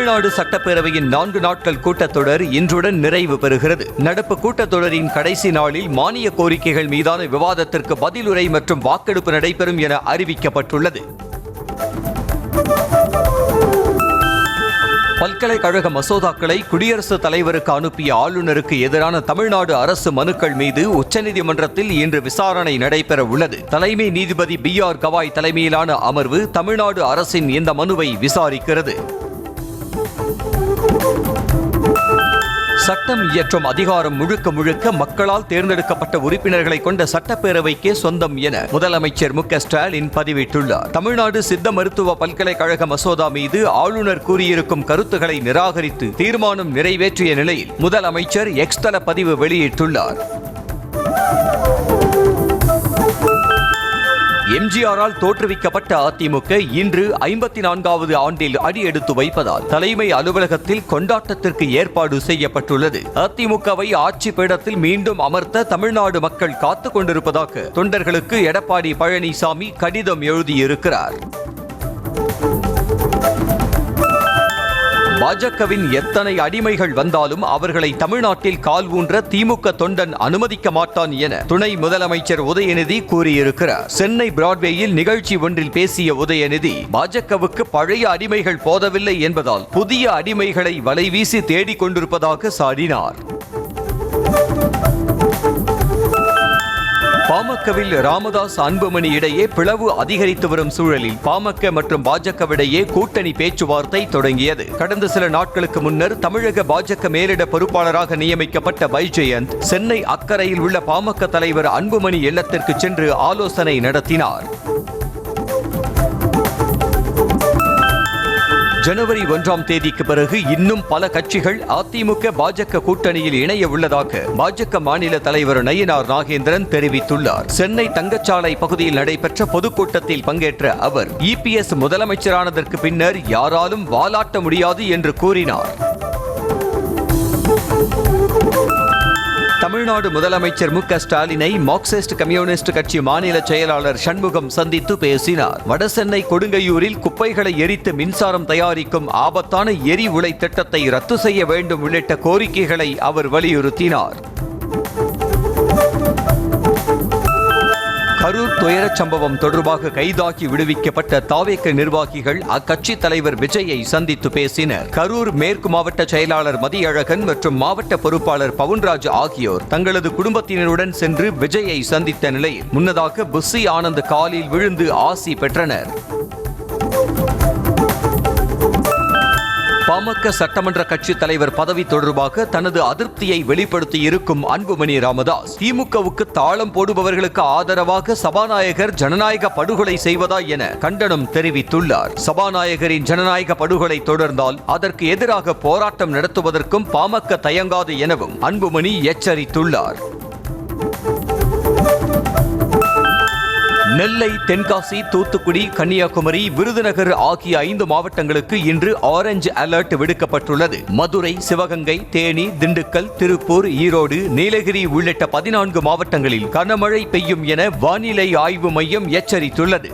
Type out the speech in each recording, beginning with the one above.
தமிழ்நாடு சட்டப்பேரவையின் 4 நாட்கள் கூட்டத்தொடர் இன்றுடன் நிறைவு பெறுகிறது. நடப்பு கூட்டத்தொடரின் கடைசி நாளில் மானிய கோரிக்கைகள் மீதான விவாதத்திற்கு பதிலுரை மற்றும் வாக்கெடுப்பு நடைபெறும் என அறிவிக்கப்பட்டுள்ளது. பல்கலைக்கழக மசோதாக்களை குடியரசுத் தலைவருக்கு அனுப்பிய ஆளுநருக்கு எதிரான தமிழ்நாடு அரசு மனுக்கள் மீது உச்சநீதிமன்றத்தில் இன்று விசாரணை நடைபெற உள்ளது. தலைமை நீதிபதி BR கவாய் தலைமையிலான அமர்வு தமிழ்நாடு அரசின் இந்த மனுவை விசாரிக்கிறது. சட்டம் இயற்றும் அதிகாரம் முழுக்க மக்களால் தேர்ந்தெடுக்கப்பட்ட உறுப்பினர்களை கொண்ட சட்டப்பேரவைக்கே சொந்தம் என முதலமைச்சர் மு.க. ஸ்டாலின் பதிவிட்டுள்ளார். தமிழ்நாடு சித்த மருத்துவ பல்கலைக்கழக மசோதா மீது ஆளுநர் கூறியிருக்கும் கருத்துக்களை நிராகரித்து தீர்மானம் நிறைவேற்றிய நிலையில் முதலமைச்சர் எக்ஸ் தள பதிவு வெளியிட்டுள்ளார். எம்ஜிஆரால் தோற்றுவிக்கப்பட்ட அதிமுக இன்று 54வது ஆண்டில் அடியெடுத்து வைப்பதால் தலைமை அலுவலகத்தில் கொண்டாட்டத்திற்கு ஏற்பாடு செய்யப்பட்டுள்ளது. அதிமுகவை ஆட்சி பீடத்தில் மீண்டும் அமர்த்த தமிழ்நாடு மக்கள் காத்துக் கொண்டிருப்பதாக தொண்டர்களுக்கு எடப்பாடி பழனிசாமி கடிதம் எழுதியிருக்கிறார். பாஜகவின் எத்தனை அடிமைகள் வந்தாலும் அவர்களை தமிழ்நாட்டில் கால் ஊன்ற திமுக தொண்டன் அனுமதிக்க மாட்டான் என துணை முதலமைச்சர் உதயநிதி கூறியிருக்கிறார். சென்னை பிராட்வேயில் நிகழ்ச்சி ஒன்றில் பேசிய உதயநிதி பாஜகவுக்கு பழைய அடிமைகள் போதவில்லை என்பதால் புதிய அடிமைகளை வலைவீசி தேடிக் கொண்டிருப்பதாக சாடினார். பாமகவில் ராமதாஸ் அன்புமணி இடையே பிளவு அதிகரித்து வரும் சூழலில் பாமக மற்றும் பாஜகவிடையே கூட்டணி பேச்சுவார்த்தை தொடங்கியது. கடந்த சில நாட்களுக்கு முன்னர் தமிழக பாஜக மேலிட பொறுப்பாளராக நியமிக்கப்பட்ட வைஜெயந்த் சென்னை அக்கரையில் உள்ள பாமக தலைவர் அன்புமணி இல்லத்திற்கு சென்று ஆலோசனை நடத்தினார். ஜனவரி 1ஆம் தேதிக்கு பிறகு இன்னும் பல கட்சிகள் அதிமுக பாஜக கூட்டணியில் இணைய உள்ளதாக பாஜக மாநில தலைவர் நயினார் நாகேந்திரன் தெரிவித்துள்ளார். சென்னை தங்கச்சாலை பகுதியில் நடைபெற்ற பொதுக்கூட்டத்தில் பங்கேற்ற அவர் EPS முதலமைச்சரானதற்கு பின்னர் யாராலும் வாலாட்ட முடியாது என்று கூறினார். தமிழ்நாடு முதலமைச்சர் மு.க. ஸ்டாலினை மார்க்சிஸ்ட் கம்யூனிஸ்ட் கட்சி மாநில செயலாளர் சண்முகம் சந்தித்து பேசினார். வடசென்னை கொடுங்கையூரில் குப்பைகளை எரித்து மின்சாரம் தயாரிக்கும் ஆபத்தான எரி உலை திட்டத்தை ரத்து செய்ய வேண்டும் உள்ளிட்ட கோரிக்கைகளை அவர் வலியுறுத்தினார். கரூர் துயரச் சம்பவம் தொடர்பாக கைதாகி விடுவிக்கப்பட்ட தாவேக நிர்வாகிகள் அக்கட்சி தலைவர் விஜயை சந்தித்து பேசினர். கரூர் மேற்கு மாவட்ட செயலாளர் மதியழகன் மற்றும் மாவட்ட பொறுப்பாளர் பவுன்ராஜ் ஆகியோர் தங்களது குடும்பத்தினருடன் சென்று விஜயை சந்தித்த நிலையில் முன்னதாக புஸ்ஸி ஆனந்த் காலில் விழுந்து ஆசி பெற்றனர். பாமக சட்டமன்ற கட்சி தலைவர் பதவி தொடர்பாக தனது அதிருப்தியை வெளிப்படுத்தி இருக்கும் அன்புமணி ராமதாஸ் திமுகவுக்கு தாளம் போடுபவர்களுக்கு ஆதரவாக சபாநாயகர் ஜனநாயக படுகொலை செய்வதா என கண்டனம் தெரிவித்துள்ளார். சபாநாயகரின் ஜனநாயக படுகொலை தொடர்ந்தால் அதற்கு எதிராக போராட்டம் நடத்துவதற்கும் பாமக தயங்காது எனவும் அன்புமணி எச்சரித்துள்ளார். நெல்லை, தென்காசி, தூத்துக்குடி, கன்னியாகுமரி, விருதுநகர் ஆகிய 5 மாவட்டங்களுக்கு இன்று ஆரஞ்சு அலர்ட் விடுக்கப்பட்டுள்ளது. மதுரை, சிவகங்கை, தேனி, திண்டுக்கல், திருப்பூர், ஈரோடு, நீலகிரி உள்ளிட்ட 14 மாவட்டங்களில் கனமழை பெய்யும் என வானிலை ஆய்வு மையம் எச்சரித்துள்ளது.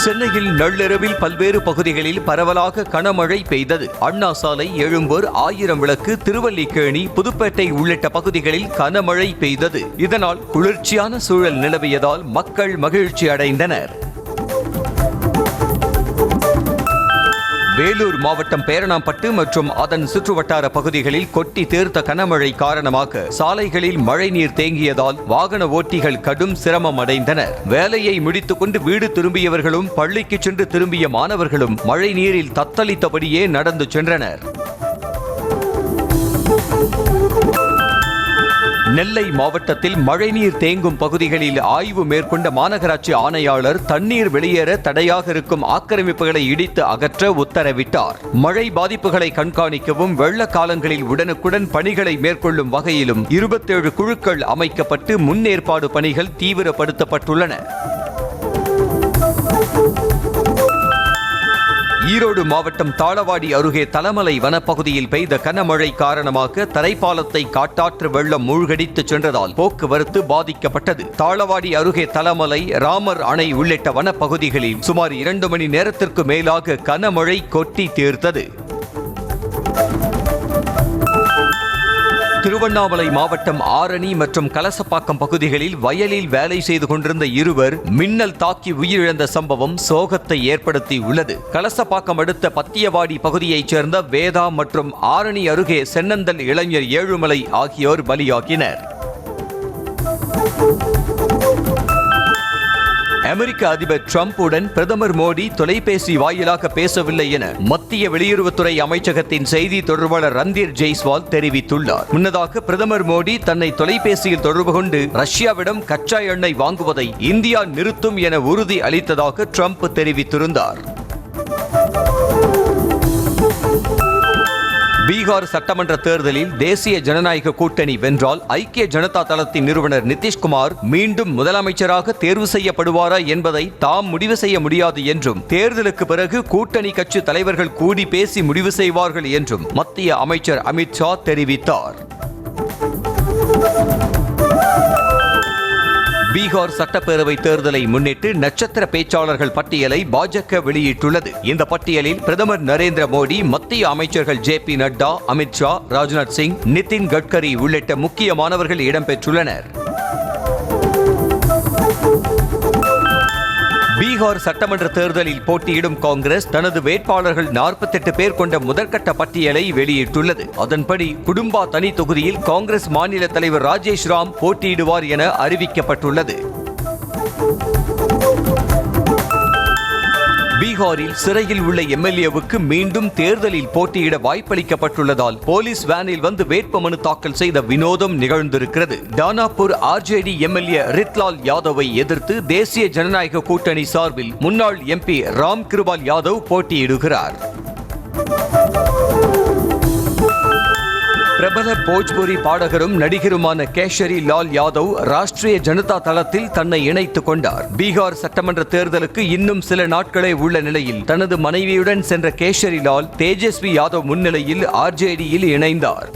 சென்னையில் நள்ளிரவில் பல்வேறு பகுதிகளில் பரவலாக கனமழை பெய்தது. அண்ணா சாலை, எழும்பூர், 1000 விளக்கு, திருவல்லிக்கேணி, புதுப்பேட்டை உள்ளிட்ட பகுதிகளில் கனமழை பெய்தது. இதனால் குளிர்ச்சியான சூழல் நிலவியதால் மக்கள் மகிழ்ச்சி அடைந்தனர். வேலூர் மாவட்டம் பேரணாம்பட்டு மற்றும் அதன் சுற்றுவட்டார பகுதிகளில் கொட்டி தீர்த்த கனமழை காரணமாக சாலைகளில் மழைநீர் தேங்கியதால் வாகன ஓட்டிகள் கடும் சிரமம் அடைந்தனர். வேலையை முடித்துக் கொண்டு வீடு திரும்பியவர்களும் பள்ளிக்கு சென்று திரும்பிய மாணவர்களும் மழை நீரில் தத்தளித்தபடியே நடந்து சென்றனர். நெல்லை மாவட்டத்தில் மழைநீர் தேங்கும் பகுதிகளில் ஆய்வு மேற்கொண்ட மாநகராட்சி ஆணையாளர் தண்ணீர் வெளியேற தடையாக இருக்கும் ஆக்கிரமிப்புகளை இடித்து அகற்ற உத்தரவிட்டார். மழை பாதிப்புகளை கண்காணிக்கவும் வெள்ள காலங்களில் உடனுக்குடன் பணிகளை மேற்கொள்ளும் வகையிலும் 27 குழுக்கள் அமைக்கப்பட்டு முன்னேற்பாடு பணிகள் தீவிரப்படுத்தப்பட்டுள்ளன. ஈரோடு மாவட்டம் தாளவாடி அருகே தலமலை வனப்பகுதியில் பெய்த கனமழை காரணமாக தரைப்பாலத்தை காட்டாற்று வெள்ளம் மூழ்கடித்து சென்றதால் போக்குவரத்து பாதிக்கப்பட்டது. தாளவாடி அருகே தலமலை, ராமர் அணை உள்ளிட்ட வனப்பகுதிகளில் சுமார் 2 மணி நேரத்திற்கு மேலாக கனமழை கொட்டி தீர்த்தது. திருவண்ணாமலை மாவட்டம் ஆரணி மற்றும் கலசப்பாக்கம் பகுதிகளில் வயலில் வேலை செய்து கொண்டிருந்த இருவர் மின்னல் தாக்கி உயிரிழந்த சம்பவம் சோகத்தை ஏற்படுத்தி உள்ளது. கலசப்பாக்கம் அடுத்த பத்தியவாடி பகுதியைச் சேர்ந்த வேதா மற்றும் ஆரணி அருகே சென்னந்தல் இளைஞர் ஏழுமலை ஆகியோர் பலியாகினர். அமெரிக்க அதிபர் டிரம்புடன் பிரதமர் மோடி தொலைபேசி வாயிலாக பேசவில்லை என மத்திய வெளியுறவுத்துறை அமைச்சகத்தின் செய்தி தொடர்பாளர் ரந்தீர் ஜெய்ஸ்வால் தெரிவித்துள்ளார். முன்னதாக பிரதமர் மோடி தன்னை தொலைபேசியில் தொடர்பு கொண்டு ரஷ்யாவிடம் கச்சா எண்ணெய் வாங்குவதை இந்தியா நிறுத்தும் என உறுதி அளித்ததாக டிரம்ப் தெரிவித்திருந்தார். பீகார் சட்டமன்ற தேர்தலில் தேசிய ஜனநாயக கூட்டணி வென்றால் ஐக்கிய ஜனதா தளத்தின் நிறுவனர் நிதிஷ்குமார் மீண்டும் முதலமைச்சராக தேர்வு செய்யப்படுவாரா என்பதை தாம் முடிவு செய்ய முடியாது என்றும், தேர்தலுக்கு பிறகு கூட்டணி கட்சி தலைவர்கள் கூடி பேசி முடிவு செய்வார்கள் என்றும் மத்திய அமைச்சர் அமித் ஷா தெரிவித்தார். பீகார் சட்டப்பேரவை தேர்தலை முன்னிட்டு நட்சத்திர பேச்சாளர்கள் பட்டியலை பாஜக வெளியிட்டுள்ளது. இந்த பட்டியலில் பிரதமர் நரேந்திர மோடி, மத்திய அமைச்சர்கள் ஜே.பி. நட்டா, அமித் ஷா, ராஜ்நாத் சிங், நிதின் கட்கரி உள்ளிட்ட முக்கியமானவர்கள் இடம்பெற்றுள்ளனர். பீகார் சட்டமன்ற தேர்தலில் போட்டியிடும் காங்கிரஸ் தனது வேட்பாளர்கள் 48 பேர் கொண்ட முதற்கட்ட பட்டியலை வெளியிட்டுள்ளது. அதன்படி குடும்பா தனி தொகுதியில் காங்கிரஸ் மாநில தலைவர் ராஜேஷ் ராம் போட்டியிடுவார் என அறிவிக்கப்பட்டுள்ளது. பீகாரில் சிறையில் உள்ள எம்எல்ஏவுக்கு மீண்டும் தேர்தலில் போட்டியிட வாய்ப்பளிக்கப்பட்டுள்ளதால் போலீஸ் வேனில் வந்து வேட்புமனு தாக்கல் செய்த வினோதம் நிகழ்ந்திருக்கிறது. தானாபூர் ஆர்ஜேடி எம்எல்ஏ ரித்லால் யாதவை எதிர்த்து தேசிய ஜனநாயக கூட்டணி சார்பில் முன்னாள் எம்பி ராம் கிருபால் யாதவ் போட்டியிடுகிறார். பிரபல போஜ்புரி பாடகரும் நடிகருமான கேஷரி லால் யாதவ் ராஷ்டிரிய ஜனதா தளத்தில் தன்னை இணைத்துக் கொண்டார். பீகார் சட்டமன்ற தேர்தலுக்கு இன்னும் சில நாட்களே உள்ள நிலையில் தனது மனைவியுடன் சென்ற கேஷரி லால் தேஜஸ்வி யாதவ் முன்னிலையில் ஆர்ஜேடியில் இணைந்தார்.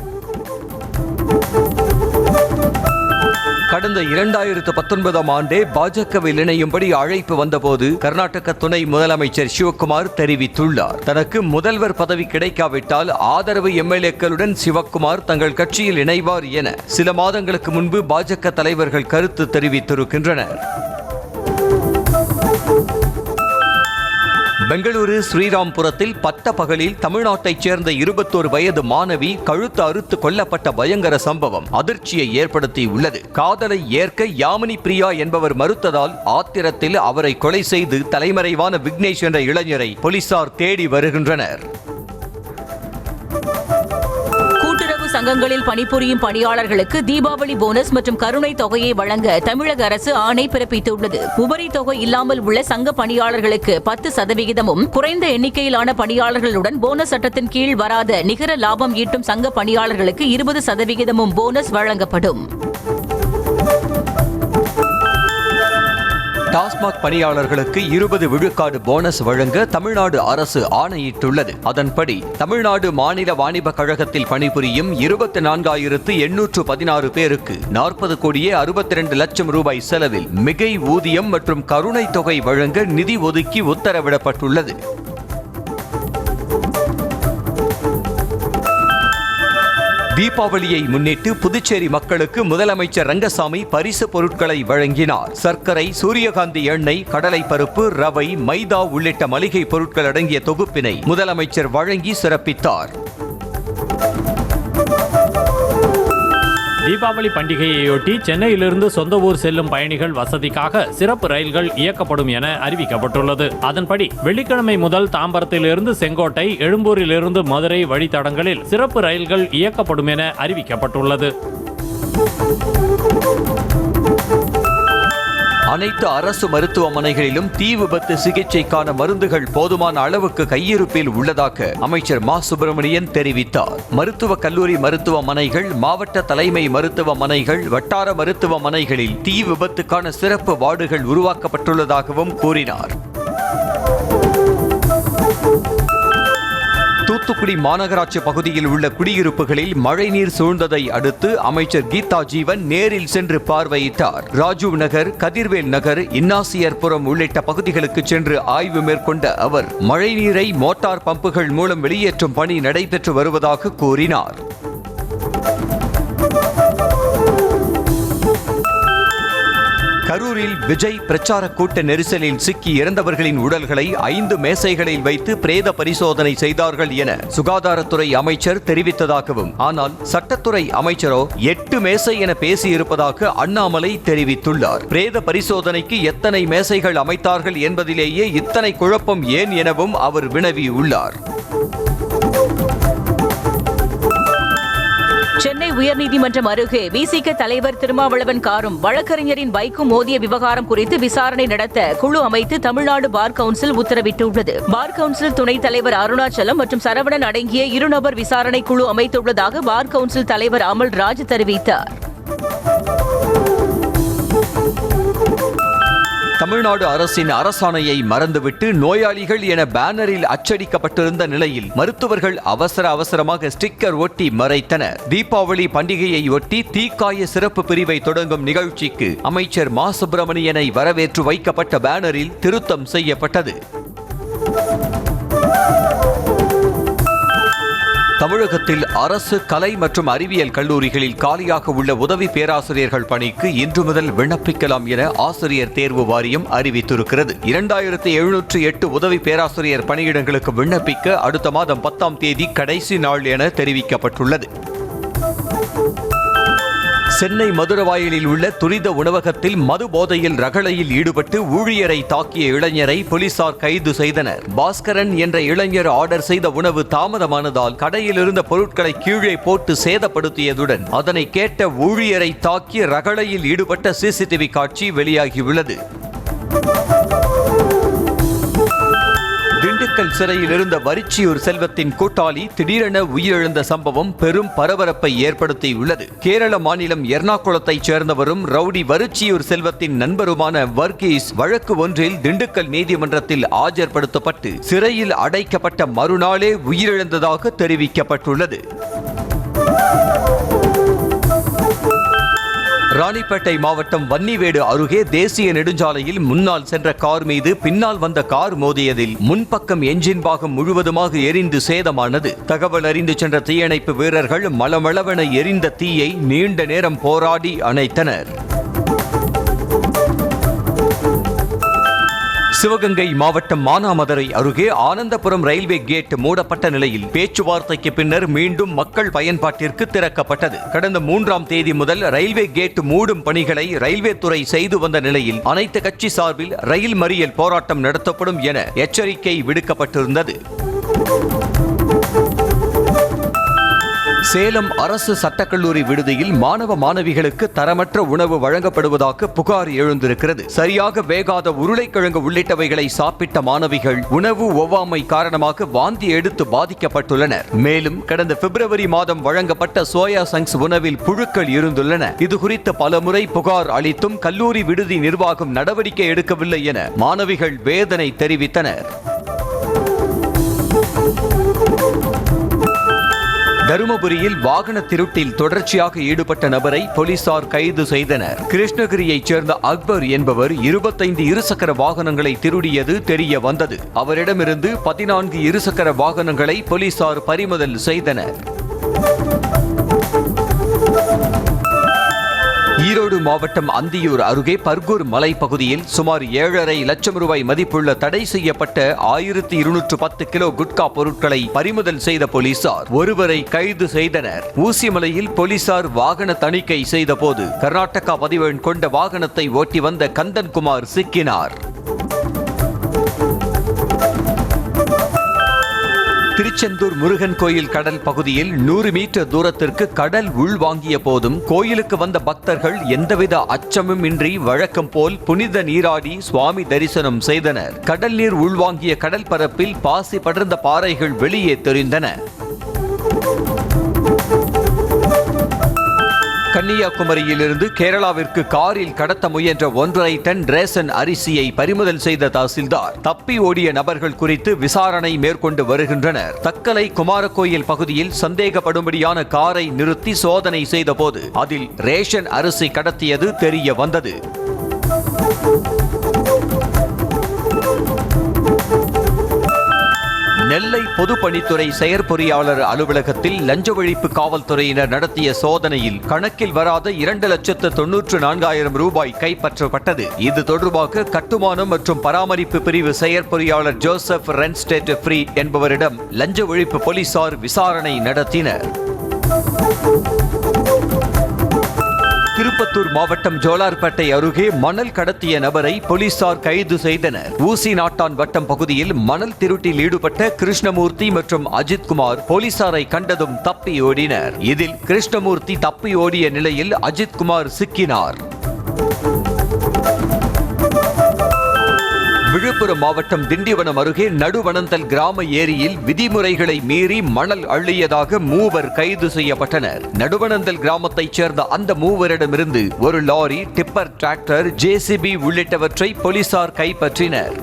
கடந்த 2019ஆம் ஆண்டே பாஜகவில் இணையும்படி அழைப்பு வந்தபோது கர்நாடக துணை முதலமைச்சர் சிவக்குமார் தெரிவித்துள்ளார். தனக்கு முதல்வர் பதவி கிடைக்காவிட்டால் ஆதரவு எம்எல்ஏக்களுடன் சிவக்குமார் தங்கள் கட்சியில் இணைவார் என சில மாதங்களுக்கு முன்பு பாஜக தலைவர்கள் கருத்து தெரிவித்திருக்கின்றனர். பெங்களூரு ஸ்ரீராம்புரத்தில் பட்ட பகலில் தமிழ்நாட்டைச் சேர்ந்த 21 வயது மாணவி கழுத்து அறுத்து கொல்லப்பட்ட பயங்கர சம்பவம் அதிர்ச்சியை ஏற்படுத்தி உள்ளது. காதலை ஏற்க யாமினி பிரியா என்பவர் மறுத்ததால் ஆத்திரத்தில் அவரை கொலை செய்து தலைமறைவான விக்னேஷ் என்ற இளைஞரை போலீசார் தேடி வருகின்றனர். சங்கங்களில் பணிபுரியும் பணியாளர்களுக்கு தீபாவளி போனஸ் மற்றும் கருணை தொகையை வழங்க தமிழக அரசு ஆணை பிறப்பித்துள்ளது. உபரி தொகை இல்லாமல் உள்ள சங்க பணியாளர்களுக்கு 10%, குறைந்த எண்ணிக்கையிலான பணியாளர்களுடன் போனஸ் சட்டத்தின் கீழ் வராத நிகர லாபம் ஈட்டும் சங்க பணியாளர்களுக்கு 20% போனஸ் வழங்கப்படும். டாஸ்மாக் பணியாளர்களுக்கு 20 விழுக்காடு போனஸ் வழங்க தமிழ்நாடு அரசு ஆணையிட்டுள்ளது. அதன்படி தமிழ்நாடு மாநில வாணிப கழகத்தில் பணிபுரியும் 24,816 பேருக்கு 40,62 லட்சம் ரூபாய் செலவில் மிகை ஊதியம் மற்றும் கருணை தொகை வழங்க நிதி ஒதுக்கி உத்தரவிடப்பட்டுள்ளது. தீபாவளியை முன்னிட்டு புதுச்சேரி மக்களுக்கு முதலமைச்சர் ரங்கசாமி பரிசு பொருட்களை வழங்கினார். சர்க்கரை, சூரியகாந்தி எண்ணெய், கடலை பருப்பு, ரவை, மைதா உள்ளிட்ட மளிகை பொருட்கள் அடங்கிய தொகுப்பினை முதலமைச்சர் வழங்கி சிறப்பித்தார். தீபாவளி பண்டிகையையொட்டி சென்னையிலிருந்து சொந்த ஊர் செல்லும் பயணிகள் வசதிக்காக சிறப்பு ரயில்கள் இயக்கப்படும் என அறிவிக்கப்பட்டுள்ளது. அதன்படி வெள்ளிக்கிழமை முதல் தாம்பரத்திலிருந்து செங்கோட்டை, எழும்பூரிலிருந்து மதுரை வழித்தடங்களில் சிறப்பு ரயில்கள் இயக்கப்படும் என அறிவிக்கப்பட்டுள்ளது. அனைத்து அரசு மருத்துவமனைகளிலும் தீ விபத்து சிகிச்சைக்கான மருந்துகள் போதுமான அளவுக்கு கையிருப்பில் உள்ளதாக அமைச்சர் மா. சுப்பிரமணியன் தெரிவித்தார். மருத்துவக் கல்லூரி மருத்துவமனைகள், மாவட்ட தலைமை மருத்துவமனைகள், வட்டார மருத்துவமனைகளில் தீ விபத்துக்கான சிறப்பு வார்டுகள் உருவாக்கப்பட்டுள்ளதாகவும் கூறினார். தூத்துக்குடி மாநகராட்சி பகுதியில் உள்ள குடியிருப்புகளில் மழைநீர் சூழ்ந்ததை அடுத்து அமைச்சர் கீதா ஜீவன் நேரில் சென்று பார்வையிட்டார். ராஜீவ் நகர், கதிர்வேல் நகர், இன்னாசியர்புரம் உள்ளிட்ட பகுதிகளுக்கு சென்று ஆய்வு மேற்கொண்ட அவர் மழைநீரை மோட்டார் பம்புகள் மூலம் வெளியேற்றும் பணி நடைபெற்று வருவதாக கூறினார். கரூரில் விஜய் பிரச்சார கூட்ட நெரிசலில் சிக்கி இறந்தவர்களின் உடல்களை 5 மேசைகளில் வைத்து பிரேத பரிசோதனை செய்தார்கள் என சுகாதாரத்துறை அமைச்சர் தெரிவித்ததாகவும், ஆனால் சட்டத்துறை அமைச்சரோ 8 மேசை என பேசியிருப்பதாக அண்ணாமலை தெரிவித்துள்ளார். பிரேத பரிசோதனைக்கு எத்தனை மேசைகள் அமைத்தார்கள் என்பதிலேயே இத்தனை குழப்பம் ஏன் எனவும் அவர் வினவியுள்ளார். சென்னை உயர்நீதிமன்றம் அருகே விசிக தலைவர் திருமாவளவன் காரும் வழக்கறிஞரின் பைக்கும் மோதிய விவகாரம் குறித்து விசாரணை நடத்த குழு அமைத்து தமிழ்நாடு பார் கவுன்சில் உத்தரவிட்டுள்ளது. பார் கவுன்சில் துணைத் தலைவர் அருணாச்சலம் மற்றும் சரவணன் அடங்கிய 2 நபர் விசாரணை குழு அமைத்துள்ளதாக பார் கவுன்சில் தலைவர் அமல்ராஜ் தெரிவித்தார். தமிழ்நாடு அரசின் அரசாணையை மறந்துவிட்டு நோயாளிகள் என பேனரில் அச்சடிக்கப்பட்டிருந்த நிலையில் மருத்துவர்கள் அவசரமாக ஸ்டிக்கர் ஒட்டி மறைத்தனர். தீபாவளி பண்டிகையை ஒட்டி தீக்காய சிறப்பு பிரிவை தொடங்கும் நிகழ்ச்சிக்கு அமைச்சர் மா சுப்பிரமணியனை வரவேற்று வைக்கப்பட்ட பேனரில் திருத்தம் செய்யப்பட்டது. தமிழகத்தில் அரசு கலை மற்றும் அறிவியல் கல்லூரிகளில் காலியாக உள்ள உதவி பேராசிரியர்கள் பணிக்கு இன்று முதல் விண்ணப்பிக்கலாம் என ஆசிரியர் தேர்வு வாரியம் அறிவித்திருக்கிறது. 2708 உதவி பேராசிரியர் பணியிடங்களுக்கு விண்ணப்பிக்க அடுத்த மாதம் 10ஆம் தேதி கடைசி நாள் என தெரிவிக்கப்பட்டுள்ளது. சென்னை மதுரவாயலில் உள்ள துரித உணவகத்தில் மது போதையில் ரகளையில் ஈடுபட்டு ஊழியரை தாக்கிய இளைஞரை போலீசார் கைது செய்தனர். பாஸ்கரன் என்ற இளைஞர் ஆர்டர் செய்த உணவு தாமதமானதால் கடையில் இருந்த பொருட்களை கீழே போட்டு சேதப்படுத்தியதுடன் அதனை கேட்ட ஊழியரை தாக்கி ரகளையில் ஈடுபட்ட சிசிடிவி காட்சி வெளியாகியுள்ளது. திண்டுக்கல் சிறையில் இருந்த வரிச்சியூர் செல்வத்தின் கூட்டாளி திடீரென உயிரிழந்த சம்பவம் பெரும் பரபரப்பை ஏற்படுத்தியுள்ளது. கேரள மாநிலம் எர்ணாகுளத்தைச் சேர்ந்தவரும் ரவுடி வரிச்சியூர் செல்வத்தின் நண்பருமான வர்கீஸ் வழக்கு ஒன்றில் திண்டுக்கல் நீதிமன்றத்தில் ஆஜர்படுத்தப்பட்டு சிறையில் அடைக்கப்பட்ட மறுநாளே உயிரிழந்ததாக தெரிவிக்கப்பட்டுள்ளது. ராணிப்பேட்டை மாவட்டம் வன்னிவேடு அருகே தேசிய நெடுஞ்சாலையில் முன்னால் சென்ற கார் மீது பின்னால் வந்த கார் மோதியதில் முன்பக்கம் என்ஜின் பாகம் முழுவதுமாக எரிந்து சேதமானது. தகவல் அறிந்து சென்ற தீயணைப்பு வீரர்கள் மளமளவென எரிந்த தீயை நீண்ட நேரம் போராடி அணைத்தனர். சிவகங்கை மாவட்டம் மானாமதுரை அருகே ஆனந்தபுரம் ரயில்வே கேட் மூடப்பட்ட நிலையில் பேச்சுவார்த்தைக்கு பின்னர் மீண்டும் மக்கள் பயன்பாட்டிற்கு திறக்கப்பட்டது. கடந்த 3ஆம் தேதி முதல் ரயில்வே கேட் மூடும் பணிகளை ரயில்வே துறை செய்து வந்த நிலையில் அனைத்து கட்சி சார்பில் ரயில் மறியல் போராட்டம் நடத்தப்படும் என எச்சரிக்கை விடுக்கப்பட்டிருந்தது. சேலம் அரசு சட்டக்கல்லூரி விடுதியில் மாணவ மாணவிகளுக்கு தரமற்ற உணவு வழங்கப்படுவதாக புகார் எழுந்திருக்கிறது. சரியாக வேகாத உருளைக்கிழங்கு உள்ளிட்டவைகளை சாப்பிட்ட மாணவிகள் உணவு ஒவ்வாமை காரணமாக வாந்தி எடுத்து பாதிக்கப்பட்டுள்ளனர். மேலும் கடந்த பிப்ரவரி மாதம் வழங்கப்பட்ட சோயா சங்க்ஸ் உணவில் புழுக்கள் இருந்துள்ளன. இதுகுறித்து பலமுறை புகார் அளித்தும் கல்லூரி விடுதி நிர்வாகம் நடவடிக்கை எடுக்கவில்லை என மாணவிகள் வேதனை தெரிவித்தனர். தருமபுரியில் வாகன திருட்டில் தொடர்ச்சியாக ஈடுபட்ட நபரை போலீசார் கைது செய்தனர். கிருஷ்ணகிரியைச் சேர்ந்த அக்பர் என்பவர் 25 இருசக்கர வாகனங்களை திருடியது தெரிய வந்தது. அவரிடமிருந்து 14 இருசக்கர வாகனங்களை போலீசார் பறிமுதல் செய்தனர். ஈரோடு மாவட்டம் அந்தியூர் அருகே பர்கூர் மலை பகுதியில் சுமார் 7.5 லட்சம் ரூபாய் மதிப்புள்ள தடை செய்யப்பட்ட 1210 கிலோ குட்கா பொருட்களை பறிமுதல் செய்த போலீசார் ஒருவரை கைது செய்தனர். ஊசிமலையில் போலீசார் வாகன தணிக்கை செய்த போது கர்நாடகா பதிவெண் கொண்ட வாகனத்தை ஓட்டி வந்த கந்தன்குமார் சிக்கினார். திருச்செந்தூர் முருகன் கோயில் கடல் பகுதியில் 100 மீட்டர் தூரத்திற்கு கடல் உள்வாங்கிய போதும் கோயிலுக்கு வந்த பக்தர்கள் எந்தவித அச்சமும் இன்றி வழக்கம் போல் புனித நீராடி சுவாமி தரிசனம் செய்தனர். கடல் நீர் உள்வாங்கிய கடல் பரப்பில் பாசி படர்ந்த பாறைகள் வெளியே தெரிந்தன. கன்னியாகுமரியிலிருந்து கேரளாவிற்கு காரில் கடத்த முயன்ற 1.5 டன் ரேஷன் அரிசியை பறிமுதல் செய்த தாசில்தார் தப்பி ஓடிய நபர்கள் குறித்து விசாரணை மேற்கொண்டு வருகின்றனர். தக்கலை குமாரகோயில் பகுதியில் சந்தேகப்படும்படியான காரை நிறுத்தி சோதனை செய்தபோது அதில் ரேஷன் அரிசி கடத்தியது தெரிய வந்தது. நெல்லை பொதுப்பணித்துறை செயற்பொறியாளர் அலுவலகத்தில் லஞ்ச ஒழிப்பு காவல்துறையினர் நடத்திய சோதனையில் கணக்கில் வராத 2,94,000 ரூபாய் கைப்பற்றப்பட்டது. இது தொடர்பாக கட்டுமானம் மற்றும் பராமரிப்பு பிரிவு செயற்பொறியாளர் ஜோசப் ரென்ஸ்டேட் ஃப்ரீ என்பவரிடம் லஞ்ச ஒழிப்பு போலீசார் விசாரணை நடத்தினர். திருப்பத்தூர் மாவட்டம் ஜோலார்பேட்டை அருகே மணல் கடத்திய நபரை போலீசார் கைது செய்தனர். ஊசி நாட்டான் வட்டம் பகுதியில் மணல் திருட்டில் ஈடுபட்ட கிருஷ்ணமூர்த்தி மற்றும் அஜித்குமார் போலீசாரை கண்டதும் தப்பி ஓடினர். இதில் கிருஷ்ணமூர்த்தி தப்பி ஓடிய நிலையில் அஜித்குமார் சிக்கினார். விழுப்புரம் மாவட்டம் திண்டிவனம் அருகே நடுவனந்தல் கிராம ஏரியில் விதிமுறைகளை மீறி மணல் அள்ளியதாக 3 கைது செய்யப்பட்டனர். நடுவனந்தல் கிராமத்தைச் சேர்ந்த அந்த 3 ஒரு லாரி, டிப்பர் டிராக்டர், ஜேசிபி உள்ளிட்டவற்றை போலீசார் கைப்பற்றினர்.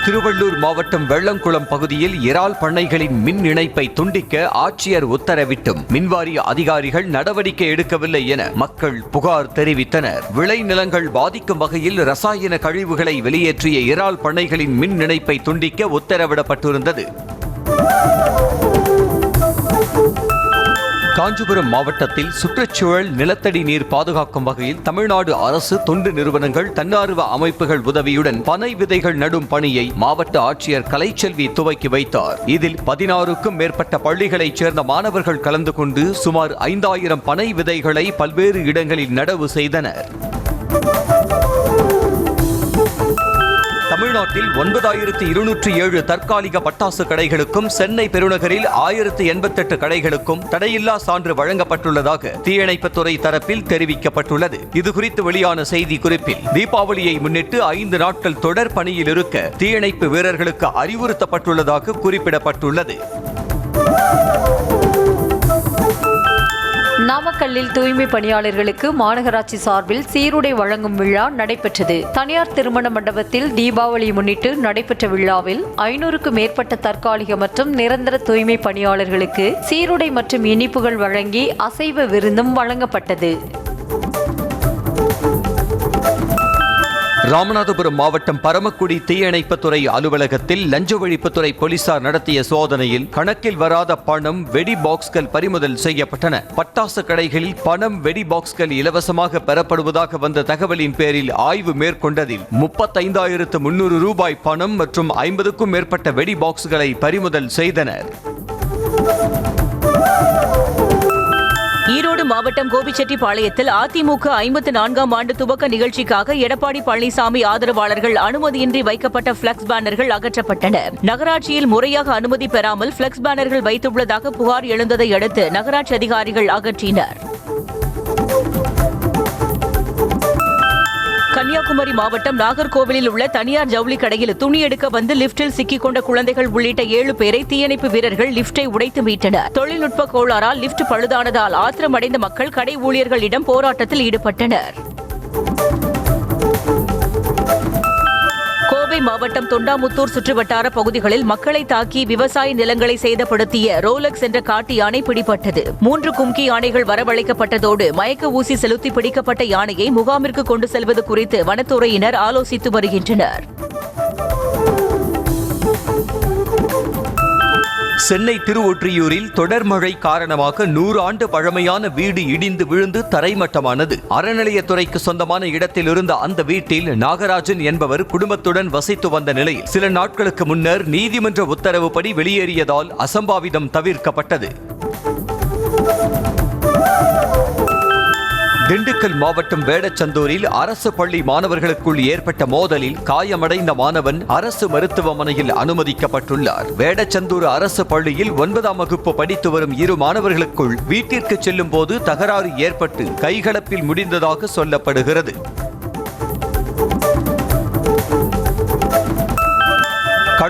திருவள்ளூர் மாவட்டம் வெள்ளங்குளம் பகுதியில் இறால் பண்ணைகளின் மின் இணைப்பை துண்டிக்க ஆட்சியர் உத்தரவிட்டும் மின்வாரிய அதிகாரிகள் நடவடிக்கை எடுக்கவில்லை என மக்கள் புகார் தெரிவித்தனர். விளைநிலங்கள் பாதிக்கும் வகையில் ரசாயன கழிவுகளை வெளியேற்றிய இறால் பண்ணைகளின் மின் இணைப்பை துண்டிக்க உத்தரவிடப்பட்டிருந்தது. காஞ்சிபுரம் மாவட்டத்தில் சுற்றுச்சூழல் நிலத்தடி நீர் பாதுகாக்கும் வகையில் தமிழ்நாடு அரசு தொண்டு நிறுவனங்கள், தன்னார்வ அமைப்புகள் உதவியுடன் பனை விதைகள் நடும் பணியை மாவட்ட ஆட்சியர் கலைச்செல்வி துவக்கி வைத்தார். இதில் 16க்கும் மேற்பட்ட பள்ளிகளைச் சேர்ந்த மாணவர்கள் கலந்து கொண்டு சுமார் 5,000 பனை விதைகளை பல்வேறு இடங்களில் நடவு செய்தனர். தமிழ்நாட்டில் 9,207 தற்காலிக பட்டாசு கடைகளுக்கும் சென்னை பெருநகரில் 1,088 கடைகளுக்கும் தடையில்லா சான்று வழங்கப்பட்டுள்ளதாக தீயணைப்புத்துறை தரப்பில் தெரிவிக்கப்பட்டுள்ளது. இதுகுறித்து வெளியான செய்தி குறிப்பில் தீபாவளியை முன்னிட்டு 5 நாட்கள் தொடர் பணியில் இருக்க தீயணைப்பு வீரர்களுக்கு அறிவுறுத்தப்பட்டுள்ளதாக குறிப்பிடப்பட்டுள்ளது. நாமக்கல்லில் தூய்மை பணியாளர்களுக்கு மாநகராட்சி சார்பில் சீருடை வழங்கும் விழா நடைபெற்றது. தனியார் திருமண மண்டபத்தில் தீபாவளியை முன்னிட்டு நடைபெற்ற விழாவில் 500க்கும் மேற்பட்ட தற்காலிக மற்றும் நிரந்தர தூய்மை பணியாளர்களுக்கு சீருடை மற்றும் இனிப்புகள் வழங்கி அசைவ விருந்தும் வழங்கப்பட்டது. ராமநாதபுரம் மாவட்டம் பரமக்குடி தீயணைப்புத்துறை அலுவலகத்தில் லஞ்ச ஒழிப்புத்துறை போலீசார் நடத்திய சோதனையில் கணக்கில் வராத பணம், வெடி பாக்ஸ்கள் பறிமுதல் செய்யப்பட்டன. பட்டாசு கடைகளில் பணம், வெடி பாக்ஸ்கள் இலவசமாக பெறப்படுவதாக வந்த தகவலின் பேரில் ஆய்வு மேற்கொண்டதில் 35,300 ரூபாய் பணம் மற்றும் 50க்கும் மேற்பட்ட வெடி பாக்ஸ்களை பறிமுதல் செய்தனர். ஈரோடு மாவட்டம் கோபிச்செட்டிப்பாளையத்தில் அதிமுக 54ஆம் ஆண்டு துவக்க நிகழ்ச்சிக்காக எடப்பாடி பழனிசாமி ஆதரவாளர்கள் அனுமதியின்றி வைக்கப்பட்ட பிளக்ஸ் பேனர்கள் அகற்றப்பட்டன. நகராட்சியில் முறையாக அனுமதி பெறாமல் பிளக்ஸ் பேனர்கள் வைத்துள்ளதாக புகார் எழுந்ததை அடுத்து நகராட்சி அதிகாரிகள் அகற்றினர். கன்னியாகுமரி மாவட்டம் நாகர்கோவிலில் உள்ள தனியார் ஜவுளி கடையில் துணி எடுக்க வந்து லிப்டில் சிக்கிக் கொண்ட குழந்தைகள் உள்ளிட்ட 7 பேரை தீயணைப்பு வீரர்கள் லிப்டை உடைத்து மீட்டனர். தொழில்நுட்ப கோளாறால் லிப்ட் பழுதானதால் ஆத்திரமடைந்த மக்கள் கடை ஊழியர்களிடம் போராட்டத்தில் ஈடுபட்டனர். கோவை மாவட்டம் தொண்டாமுத்தூர் சுற்றுவட்டார பகுதிகளில் மக்களை தாக்கி விவசாய நிலங்களை சேதப்படுத்திய ரோலக்ஸ் என்ற காட்டு யானை பிடிபட்டது. 3 கும்கி யானைகள் வரவழைக்கப்பட்டதோடு மயக்க ஊசி செலுத்தி பிடிக்கப்பட்ட யானையை முகாமிற்கு கொண்டு செல்வது குறித்து வனத்துறையினர் ஆலோசித்து வருகின்றனர். சென்னை திருவொற்றியூரில் தொடர் மழை காரணமாக 100 ஆண்டு பழமையான வீடு இடிந்து விழுந்து தரைமட்டமானது. அறநிலையத்துறைக்கு சொந்தமான இடத்தில் இருந்த அந்த வீட்டில் நாகராஜன் என்பவர் குடும்பத்துடன் வசித்து வந்த நிலையில் சில நாட்களுக்கு முன்னர் நீதிமன்ற உத்தரவுப்படி வெளியேறியதால் அசம்பாவிதம் தவிர்க்கப்பட்டது. திண்டுக்கல் மாவட்டம் வேடச்சந்தூரில் அரசு பள்ளி மாணவர்களுக்குள் ஏற்பட்ட மோதலில் காயமடைந்த மாணவன் அரசு மருத்துவமனையில் அனுமதிக்கப்பட்டுள்ளார். வேடச்சந்தூர் அரசு பள்ளியில் 9ஆம் வகுப்பு படித்து வரும் 2 மாணவர்களுக்குள் வீட்டிற்கு செல்லும் போது தகராறு ஏற்பட்டு கைகலப்பில் முடிந்ததாக சொல்லப்படுகிறது.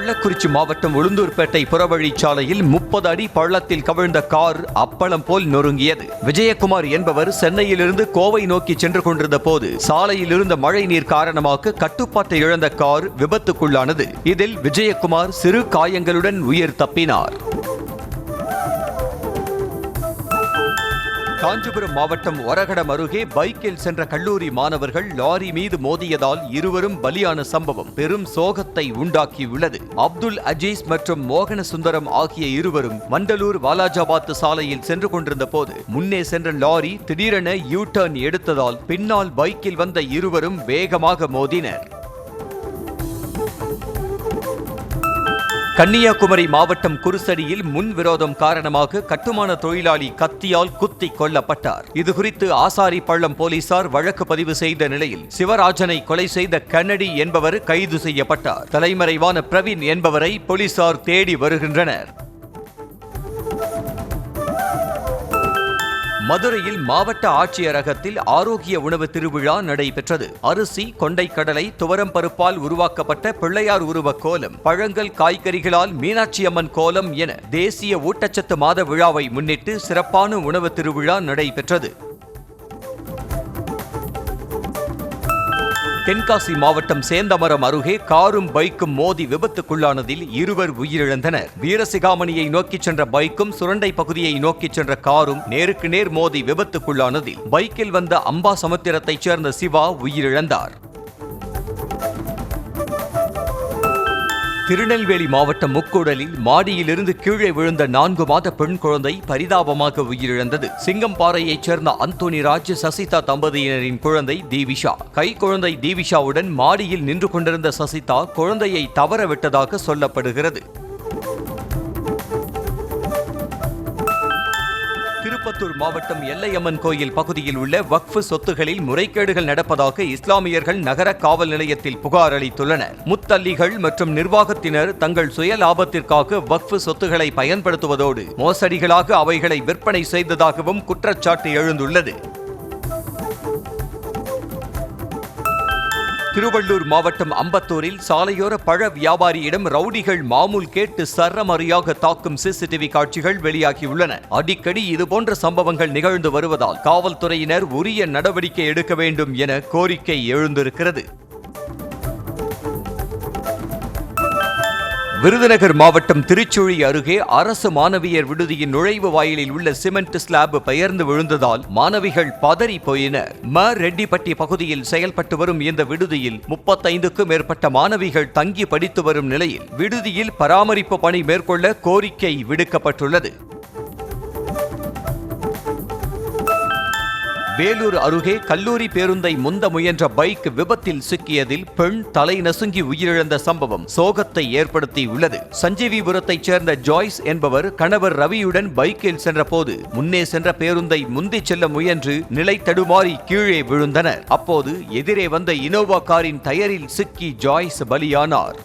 கள்ளக்குறிச்சி மாவட்டம் உளுந்தூர்பேட்டை புறவழிச்சாலையில் 30 அடி பள்ளத்தில் கவிழ்ந்த கார் அப்பளம் போல் நொறுங்கியது. விஜயகுமார் என்பவர் சென்னையிலிருந்து கோவை நோக்கி சென்று கொண்டிருந்த போது சாலையில் இருந்த மழை நீர் காரணமாக கட்டுப்பாட்டை இழந்த கார் விபத்துக்குள்ளானது. இதில் விஜயகுமார் சிறு காயங்களுடன் உயிர் தப்பினார். காஞ்சிபுரம் மாவட்டம் ஒரகடம் அருகே பைக்கில் சென்ற கல்லூரி மாணவர்கள் லாரி மீது மோதியதால் இருவரும் பலியான சம்பவம் பெரும் சோகத்தை உண்டாக்கியுள்ளது. அப்துல் அஜீஸ் மற்றும் மோகன சுந்தரம் ஆகிய இருவரும் வண்டலூர் வாலாஜாபாத் சாலையில் சென்று கொண்டிருந்த போது முன்னே சென்ற லாரி திடீரென யூ டர்ன் எடுத்ததால் பின்னால் பைக்கில் வந்த இருவரும் வேகமாக மோதினர். கன்னியாகுமரி மாவட்டம் குருசடியில் முன்விரோதம் காரணமாக கட்டுமான தொழிலாளி கத்தியால் குத்தி கொல்லப்பட்டார். இதுகுறித்து ஆசாரி பள்ளம் போலீசார் வழக்கு பதிவு செய்த நிலையில் சிவராஜனை கொலை செய்த கன்னடி என்பவர் கைது செய்யப்பட்டார். தலைமறைவான பிரவீன் என்பவரை போலீசார் தேடி வருகின்றனர். மதுரையில் மாவட்ட ஆட்சியரகத்தில் ஆரோக்கிய உணவு திருவிழா நடைபெற்றது. அரிசி, கொண்டைக்கடலை, துவரம் பருப்பால் உருவாக்கப்பட்ட பிள்ளையார் உருவ கோலம், பழங்கள், காய்கறிகளால் மீனாட்சி அம்மன் கோலம் என தேசிய ஊட்டச்சத்து மாத விழாவை முன்னிட்டு சிறப்பான உணவு திருவிழா நடைபெற்றது. தென்காசி மாவட்டம் சேந்தமரம் அருகே காரும் பைக்கும் மோதி விபத்துக்குள்ளானதில் இருவர் உயிரிழந்தனர். வீரசிகாமணியை நோக்கிச் சென்ற பைக்கும் சுரண்டை பகுதியை நோக்கிச் சென்ற காரும் நேருக்கு நேர் மோதி விபத்துக்குள்ளானதில் பைக்கில் வந்த அம்பாசமுத்திரத்தைச் சேர்ந்த சிவா உயிரிழந்தார். திருநெல்வேலி மாவட்டம் முக்கூடலில் மாடியிலிருந்து கீழே விழுந்த 4 மாத பெண் குழந்தை பரிதாபமாக உயிரிழந்தது. சிங்கம்பாறையைச் சேர்ந்த அந்தோனி ராஜ், சசிதா தம்பதியினரின் குழந்தை தீவிஷா. கை குழந்தை தீவிஷாவுடன் மாடியில் நின்று கொண்டிருந்த சசிதா குழந்தையை தவற விட்டதாக சொல்லப்படுகிறது. திருப்பத்தூர் மாவட்டம் எல்லையம்மன் கோயில் பகுதியில் உள்ள வக்ஃப் சொத்துகளில் முறைகேடுகள் நடப்பதாக இஸ்லாமியர்கள் நகர காவல் நிலையத்தில் புகார் அளித்துள்ளனர். முத்தல்லிகள் மற்றும் நிர்வாகத்தினர் தங்கள் சுய லாபத்திற்காக வக்ஃப் சொத்துக்களை பயன்படுத்துவதோடு மோசடிகளாக அவைகளை விற்பனை செய்ததாகவும் குற்றச்சாட்டு எழுந்துள்ளது. திருவள்ளூர் மாவட்டம் அம்பத்தூரில் சாலையோர பழ வியாபாரியிடம் ரவுடிகள் மாமூல் கேட்டு சரமரியாக தாக்கும் சிசிடிவி காட்சிகள் வெளியாகியுள்ளன. அடிக்கடி இதுபோன்ற சம்பவங்கள் நிகழ்ந்து வருவதால் காவல்துறையினர் உரிய நடவடிக்கை எடுக்க வேண்டும் என கோரிக்கை எழுந்திருக்கிறது. விருதுநகர் மாவட்டம் திருச்சுழி அருகே அரசு மாணவியர் விடுதியின் நுழைவு வாயிலில் உள்ள சிமெண்ட் ஸ்லாப் பெயர்ந்து விழுந்ததால் மாணவிகள் பதறி போயினர். ரெட்டிப்பட்டி பகுதியில் செயல்பட்டு வரும் இந்த விடுதியில் 35க்கும் மேற்பட்ட மாணவிகள் தங்கி படித்து வரும் நிலையில் விடுதியில் பராமரிப்பு பணி மேற்கொள்ள கோரிக்கை விடுக்கப்பட்டுள்ளது. வேலூர் அருகே கல்லூரி பேருந்தை முந்த முயன்ற பைக் விபத்தில் சிக்கியதில் பெண் தலை நசுங்கி உயிரிழந்த சம்பவம் சோகத்தை ஏற்படுத்தியுள்ளது. சஞ்சீவிபுரத்தைச் சேர்ந்த ஜாய்ஸ் என்பவர் கணவர் ரவியுடன் பைக்கில் சென்றபோது முன்னே சென்ற பேருந்தை முந்திச் செல்ல முயன்று நிலை தடுமாறி கீழே விழுந்தனர். அப்போது எதிரே வந்த இனோவா காரின் டயரில் சிக்கி ஜாய்ஸ் பலியானார்.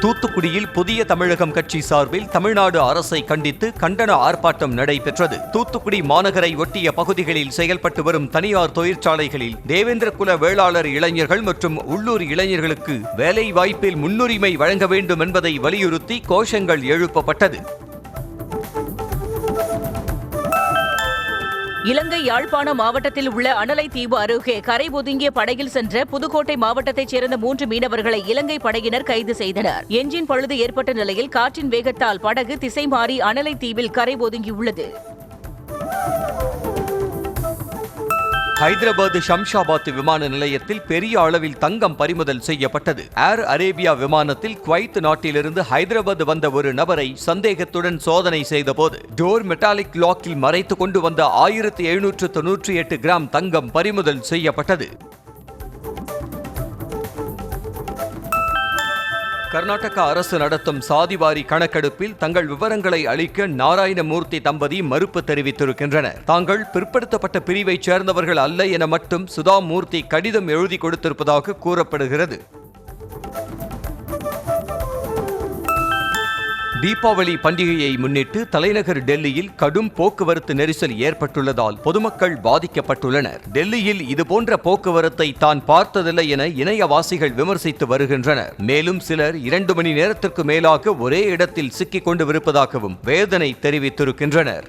தூத்துக்குடியில் புதிய தமிழகம் கட்சி சார்பில் தமிழ்நாடு அரசை கண்டித்து கண்டன ஆர்ப்பாட்டம் நடைபெற்றது. தூத்துக்குடி மாநகரை ஒட்டிய பகுதிகளில் செயல்பட்டு வரும் தனியார் தொழிற்சாலைகளில் தேவேந்திர குல வேளாளர் இளைஞர்கள் மற்றும் உள்ளூர் இளைஞர்களுக்கு வேலை வாய்ப்பில் முன்னுரிமை வழங்க வேண்டும் என்பதை வலியுறுத்தி கோஷங்கள் எழுப்பப்பட்டது. இலங்கை யாழ்ப்பாண மாவட்டத்தில் உள்ள அனலை தீவு அருகே கரை ஒதுங்கிய படகில் சென்ற புதுக்கோட்டை மாவட்டத்தைச் சேர்ந்த 3 மீனவர்களை இலங்கை படையினர் கைது செய்தனர். என்ஜின் பழுது ஏற்பட்ட நிலையில் காற்றின் வேகத்தால் படகு திசை மாறி அனலை தீவில் கரை ஒதுங்கியுள்ளது. ஹைதராபாத் ஷம்ஷாபாத் விமான நிலையத்தில் பெரிய அளவில் தங்கம் பறிமுதல் செய்யப்பட்டது. ஏர் அரேபியா விமானத்தில் குவைத் நாட்டிலிருந்து ஹைதராபாத் வந்த ஒரு நபரை சந்தேகத்துடன் சோதனை செய்தபோது டோர் மெட்டாலிக் லாக்கில் மறைத்து கொண்டு வந்த 1798 கிராம் தங்கம் பறிமுதல் செய்யப்பட்டது. கர்நாடக அரசு நடத்தும் சாதிவாரி கணக்கெடுப்பில் தங்கள் விவரங்களை அளிக்க நாராயணமூர்த்தி தம்பதி மறுப்பு தெரிவித்திருக்கின்றனர். தாங்கள் பிற்படுத்தப்பட்ட பிரிவைச் சேர்ந்தவர்கள் அல்ல என மட்டும் சுதாமூர்த்தி கடிதம் எழுதி கொடுத்திருப்பதாக கூறப்படுகிறது. தீபாவளி பண்டிகையை முன்னிட்டு தலைநகர் டெல்லியில் கடும் போக்குவரத்து நெரிசல் ஏற்பட்டுள்ளதால் பொதுமக்கள் பாதிக்கப்பட்டுள்ளனர். டெல்லியில் இதுபோன்ற போக்குவரத்தை தான் பார்த்ததில்லை என இணையவாசிகள் விமர்சித்து வருகின்றனர். மேலும் சிலர் 2 மணி நேரத்திற்கு மேலாக ஒரே இடத்தில் சிக்கிக் கொண்டிருப்பதாகவும் வேதனை தெரிவித்திருக்கின்றனர்.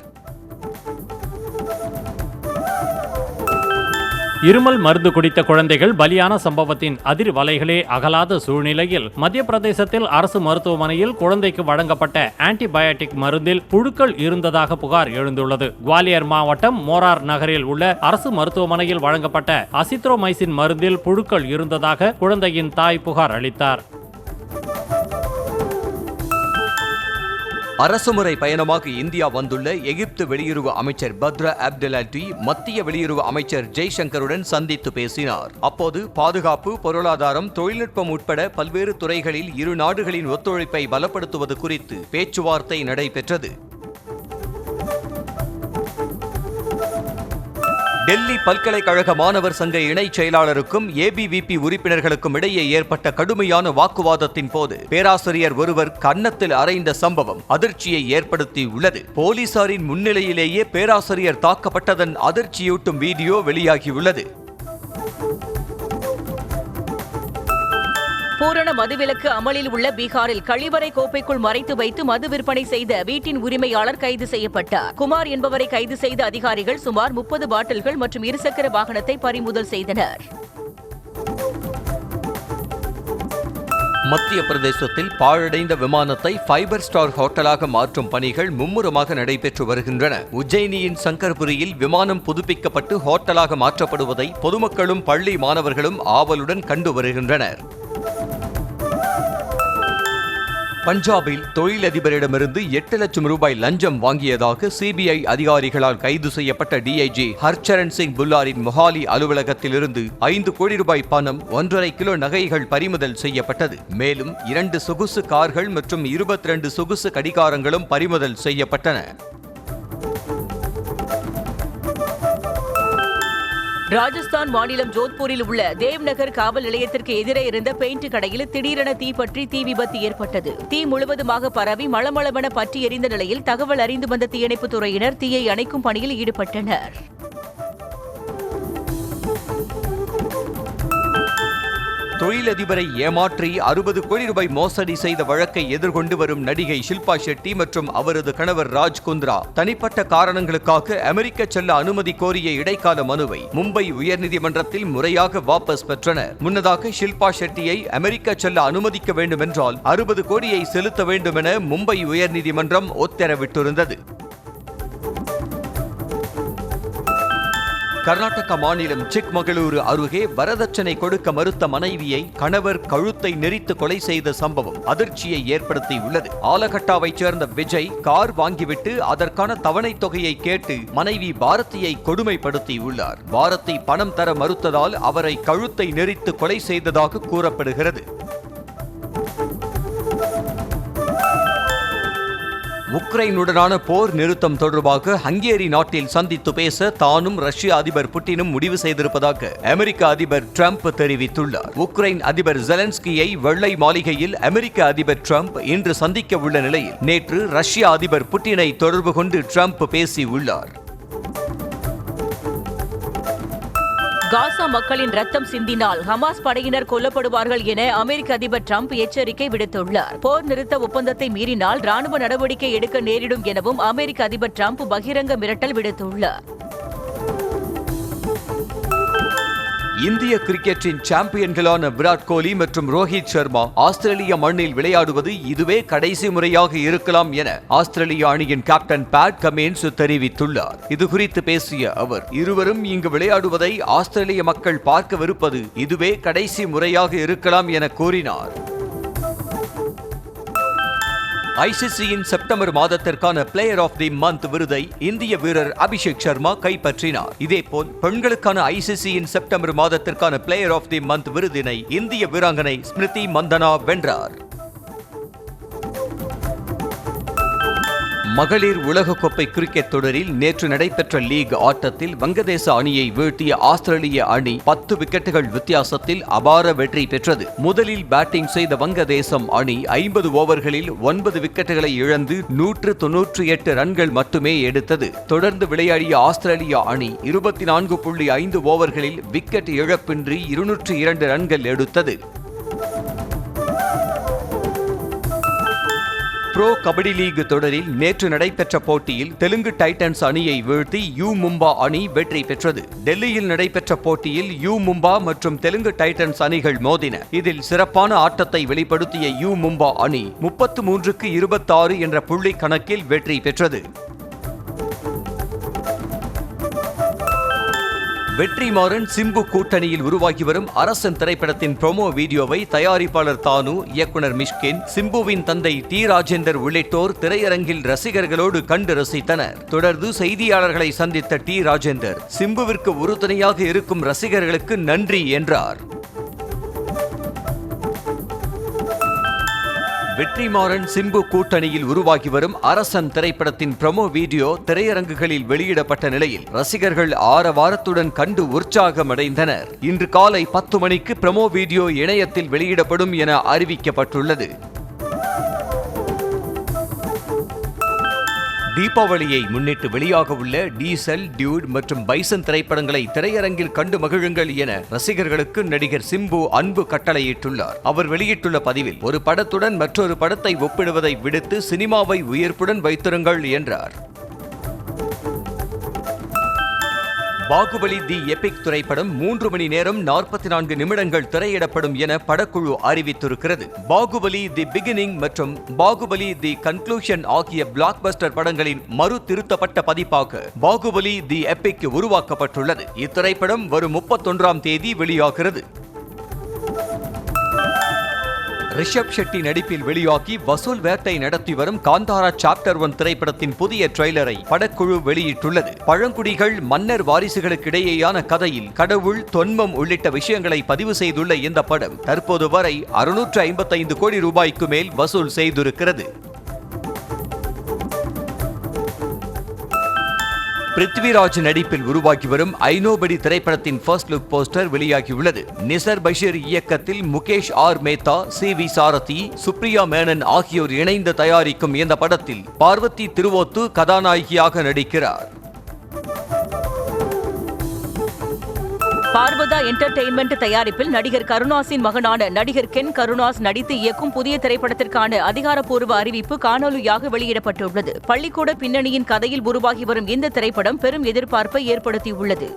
இருமல் மருந்து குடித்த குழந்தைகள் பலியான சம்பவத்தின் அதிர்வலைகளே அகலாத சூழ்நிலையில் மத்திய பிரதேசத்தில் அரசு மருத்துவமனையில் குழந்தைக்கு வழங்கப்பட்ட ஆன்டிபயோட்டிக் மருந்தில் புழுக்கள் இருந்ததாக புகார் எழுந்துள்ளது. குவாலியர் மாவட்டம் மோரார் நகரில் உள்ள அரசு மருத்துவமனையில் வழங்கப்பட்ட அசித்ரோமைசின் மருந்தில் புழுக்கள் இருந்ததாக குழந்தையின் தாய் புகார் அளித்தார். அரசுமுறை பயணமாக இந்தியா வந்துள்ள எகிப்து வெளியுறவு அமைச்சர் பத்ரா அப்டெலாட்டி மத்திய வெளியுறவு அமைச்சர் ஜெய்சங்கருடன் சந்தித்து பேசினார். அப்போது பாதுகாப்பு, பொருளாதாரம், தொழில்நுட்பம் உட்பட பல்வேறு துறைகளில் இரு நாடுகளின் ஒத்துழைப்பை பலப்படுத்துவது குறித்து பேச்சுவார்த்தை நடைபெற்றது. டெல்லி பல்கலைக்கழக மாணவர் சங்க இணைச் செயலாளருக்கும் ஏபிவிபி உறுப்பினர்களுக்கும் இடையே ஏற்பட்ட கடுமையான வாக்குவாதத்தின் போது பேராசிரியர் ஒருவர் கன்னத்தில் அறைந்த சம்பவம் அதிர்ச்சியை ஏற்படுத்தியுள்ளது. போலீசாரின் முன்னிலையிலேயே பேராசிரியர் தாக்கப்பட்டதன் அதிர்ச்சியூட்டும் வீடியோ வெளியாகியுள்ளது. பூரண மதுவிலக்கு அமலில் உள்ள பீகாரில் கழிவறை கோப்பைக்குள் மறைத்து வைத்து மது விற்பனை செய்த வீட்டின் உரிமையாளர் கைது செய்யப்பட்டார். குமார் என்பவரை கைது செய்த அதிகாரிகள் சுமார் 30 பாட்டில்கள் மற்றும் இருசக்கர வாகனத்தை பறிமுதல் செய்தனர். மத்திய பிரதேசத்தில் பாழடைந்த விமானத்தை 5 ஸ்டார் ஹோட்டலாக மாற்றும் பணிகள் மும்முரமாக நடைபெற்று வருகின்றன. உஜ்ஜயினியின் சங்கர்புரியில் விமானம் புதுப்பிக்கப்பட்டு ஹோட்டலாக மாற்றப்படுவதை பொதுமக்களும் பள்ளி மாணவர்களும் ஆவலுடன் கண்டு வருகின்றனர். பஞ்சாபில் தொழிலதிபரிடமிருந்து 8 லட்சம் ரூபாய் லஞ்சம் வாங்கியதாக சிபிஐ அதிகாரிகளால் கைது செய்யப்பட்ட டிஐஜி ஹர்சரண் சிங் புல்லாரின் மொஹாலி அலுவலகத்திலிருந்து 5 கோடி ரூபாய் பணம், 1.5 கிலோ நகைகள் பறிமுதல் செய்யப்பட்டது. மேலும் 2 சொகுசு கார்கள் மற்றும் 22 சொகுசு கடிகாரங்களும் பறிமுதல் செய்யப்பட்டன. ராஜஸ்தான் மாநிலம் ஜோத்பூரில் உள்ள தேவ்நகர் காவல் நிலையத்திற்கு எதிரே இருந்த பெயிண்ட் கடையில் திடீரென தீப்பற்றி தீ விபத்து ஏற்பட்டது. தீ முழுவதுமாக பரவி மளமளவென பற்றி எரிந்த நிலையில் தகவல் அறிந்து வந்த தீயணைப்புத் துறையினர் தீயை அணைக்கும் பணியில் ஈடுபட்டனர். தொழிலதிபரை ஏமாற்றி 60 கோடி ரூபாய் மோசடி செய்த வழக்கை எதிர்கொண்டு வரும் நடிகை ஷில்பா ஷெட்டி மற்றும் அவரது கணவர் ராஜ் குந்த்ரா தனிப்பட்ட காரணங்களுக்காக அமெரிக்க செல்ல அனுமதி கோரிய இடைக்கால மனுவை மும்பை உயர்நீதிமன்றத்தில் முறையாக வாபஸ் பெற்றனர். முன்னதாக ஷில்பா ஷெட்டியை அமெரிக்க செல்ல அனுமதிக்க வேண்டும் என்றால் 60 கோடியை செலுத்த வேண்டும் என மும்பை உயர்நீதிமன்றம் உத்தரவிட்டிருந்தது. கர்நாடக மாநிலம் சிக்மகளூரு அருகே வரதட்சணை கொடுக்க மறுத்த மனைவியை கணவர் கழுத்தை நெரித்து கொலை செய்த சம்பவம் அதிர்ச்சியை ஏற்படுத்தியுள்ளது. ஆலகட்டாவைச் சேர்ந்த விஜய் கார் வாங்கிவிட்டு அதற்கான தவணை தொகையை கேட்டு மனைவி பாரதியை கொடுமைப்படுத்தியுள்ளார். பாரதி பணம் தர மறுத்ததால் அவரை கழுத்தை நெரித்து கொலை செய்ததாக கூறப்படுகிறது. உக்ரைனுடனான போர் நிறுத்தம் தொடர்பாக ஹங்கேரி நாட்டில் சந்தித்து பேச தானும் ரஷ்ய அதிபர் புட்டினும் முடிவு செய்திருப்பதாக அமெரிக்க அதிபர் டிரம்ப் தெரிவித்துள்ளார். உக்ரைன் அதிபர் ஜெலன்ஸ்கியை வெள்ளை மாளிகையில் அமெரிக்க அதிபர் டிரம்ப் இன்று சந்திக்க உள்ள நிலையில் நேற்று ரஷ்ய அதிபர் புட்டினை தொடர்பு கொண்டு டிரம்ப் பேசியுள்ளார். காசா மக்களின் ரத்தம் சிந்தினால் ஹமாஸ் படையினர் கொல்லப்படுவார்கள் என அமெரிக்க அதிபர் டிரம்ப் எச்சரிக்கை விடுத்துள்ளார். போர் நிறுத்த ஒப்பந்தத்தை மீறினால் ராணுவ நடவடிக்கை எடுக்க நேரிடும் எனவும் அமெரிக்க அதிபர் டிரம்ப் பகிரங்க மிரட்டல் விடுத்துள்ளார். இந்திய கிரிக்கெட்டின் சாம்பியன்களான விராட் கோலி மற்றும் ரோஹித் சர்மா ஆஸ்திரேலிய மண்ணில் விளையாடுவது இதுவே கடைசி முறையாக இருக்கலாம் என ஆஸ்திரேலிய அணியின் கேப்டன் பேட் கமின்ஸ் தெரிவித்துள்ளார். இதுகுறித்து பேசிய அவர், இருவரும் இங்கு விளையாடுவதை ஆஸ்திரேலிய மக்கள் பார்க்கவிருப்பது இதுவே கடைசி முறையாக இருக்கலாம் என கூறினார். ஐசிசியின் செப்டம்பர் மாதத்திற்கான பிளேயர் ஆஃப் தி மந்த் விருதை இந்திய வீரர் அபிஷேக் சர்மா கைப்பற்றினார். இதேபோல் பெண்களுக்கான ஐசிசியின் செப்டம்பர் மாதத்திற்கான பிளேயர் ஆஃப் தி மந்த் விருதினை இந்திய வீராங்கனை ஸ்மிருதி மந்தனா வென்றார். மகளிர் உலகக்கோப்பை கிரிக்கெட் தொடரில் நேற்று நடைபெற்ற லீக் ஆட்டத்தில் வங்கதேச அணியை வீழ்த்திய ஆஸ்திரேலிய அணி 10 விக்கெட்டுகள் வித்தியாசத்தில் அபார வெற்றி பெற்றது. முதலில் பேட்டிங் செய்த வங்கதேசம் அணி 50 ஓவர்களில் 9 விக்கெட்டுகளை இழந்து 198 ரன்கள் மட்டுமே எடுத்தது. தொடர்ந்து விளையாடிய ஆஸ்திரேலிய அணி 24.5 ஓவர்களில் விக்கெட் இழப்பின்றி 202 ரன்கள் எடுத்தது. ப்ரோ கபடி லீக் தொடரில் நேற்று நடைபெற்ற போட்டியில் தெலுங்கு டைட்டன்ஸ் அணியை வீழ்த்தி யூ மும்பா அணி வெற்றி பெற்றது. டெல்லியில் நடைபெற்ற போட்டியில் யூ மும்பா மற்றும் தெலுங்கு டைட்டன்ஸ் அணிகள் மோதின. இதில் சிறப்பான ஆட்டத்தை வெளிப்படுத்திய யூ மும்பா அணி 33க்கு 26 என்ற புள்ளி கணக்கில் வெற்றி பெற்றது. வெற்றிமாறன் சிம்பு கூட்டணியில் உருவாகி வரும் அரசன் திரைப்படத்தின் ப்ரோமோ வீடியோவை தயாரிப்பாளர் தானு, இயக்குனர் மிஷ்கின், சிம்புவின் தந்தை டி ராஜேந்தர் உள்ளிட்டோர் திரையரங்கில் ரசிகர்களோடு கண்டு ரசித்தனர். தொடர்ந்து செய்தியாளர்களை சந்தித்த டி ராஜேந்தர் சிம்புவிற்கு உறுதுணையாக இருக்கும் ரசிகர்களுக்கு நன்றி என்றார். வெற்றிமாறன் சிம்பு கூட்டணியில் உருவாகி வரும் அரசன் திரைப்படத்தின் ப்ரோமோ வீடியோ திரையரங்குகளில் வெளியிடப்பட்ட நிலையில் ரசிகர்கள் ஆரவாரத்துடன் கண்டு உற்சாகமடைந்தனர். இன்று காலை 10 மணிக்கு ப்ரோமோ வீடியோ இணையத்தில் வெளியிடப்படும் என அறிவிக்கப்பட்டுள்ளது. தீபாவளியை முன்னிட்டு வெளியாக உள்ள டீசல், டியூட் மற்றும் பைசன் திரைப்படங்களை திரையரங்கில் கண்டு மகிழுங்கள் என ரசிகர்களுக்கு நடிகர் சிம்பு அன்பு கட்டளையிட்டுள்ளார். அவர் வெளியிட்டுள்ள பதிவில் ஒரு படத்துடன் மற்றொரு படத்தை ஒப்பிடுவதை விடுத்து சினிமாவை உயிர்ப்புடன் வைத்திருங்கள் என்றார். பாகுபலி தி எபிக் திரைப்படம் 3 மணி நேரம் 44 நிமிடங்கள் திரையிடப்படும் என படக்குழு அறிவித்திருக்கிறது. பாகுபலி தி பிகினிங் மற்றும் பாகுபலி தி கன்க்ளூஷன் ஆகிய பிளாக்பஸ்டர் படங்களின் மறு திருத்தப்பட்ட பதிப்பாக பாகுபலி தி எபிக் உருவாக்கப்பட்டுள்ளது. இத்திரைப்படம் வரும் 31ஆம் தேதி வெளியாகிறது. ரிஷப் ஷெட்டி நடிப்பில் வெளியாகி வசூல் வேட்டை நடத்தி வரும் காந்தாரா சாப்டர் 1 திரைப்படத்தின் புதிய ட்ரெய்லரை படக்குழு வெளியிட்டுள்ளது. பழங்குடிகள் மன்னர் வாரிசுகளுக்கிடையேயான கதையில் கடவுள், தொன்மம் உள்ளிட்ட விஷயங்களை பதிவு செய்துள்ள இந்த படம் தற்போது வரை 655 கோடி ரூபாய்க்கு மேல் வசூல் செய்திருக்கிறது. பிருத்விராஜ் நடிப்பில் உருவாகி வரும் ஐநோபடி திரைப்படத்தின் ஃபர்ஸ்ட் லுக் போஸ்டர் வெளியாகியுள்ளது. நிசர் பஷீர் இயக்கத்தில் முகேஷ் ஆர் மேத்தா, சி.வி. சாரதி, சுப்ரியா மேனன் ஆகியோர் இணைந்து தயாரிக்கும் இந்த படத்தில் பார்வதி திருவோத்து கதாநாயகியாக நடிக்கிறார். பார்வதா என்டர்டெயின்மெண்ட் தயாரிப்பில் நடிகர் கருணாஸின் மகனான நடிகர் கென் கருணாஸ் நடித்து இயக்கும் புதிய திரைப்படத்திற்கான அதிகாரப்பூர்வ அறிவிப்பு காணொலியாக வெளியிடப்பட்டுள்ளது. பள்ளிக்கூட பின்னணியின் கதையில் உருவாகி வரும் இந்த திரைப்படம் பெரும் எதிர்பார்ப்பை ஏற்படுத்தியுள்ளது.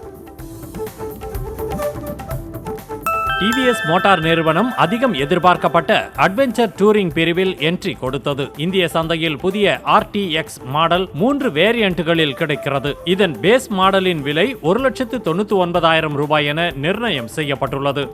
டிவிஎஸ் மோட்டார் நிறுவனம் அதிகம் எதிர்பார்க்கப்பட்ட அட்வென்ச்சர் டூரிங் பிரிவில் என்ட்ரி கொடுத்தது. இந்திய சந்தையில் புதிய RTX மாடல் 3 வேரியன்ட்களில் கிடைக்கிறது. இதன் பேஸ் மாடலின் விலை 1,99,000 ரூபாய் என நிர்ணயம் செய்யப்பட்டுள்ளது.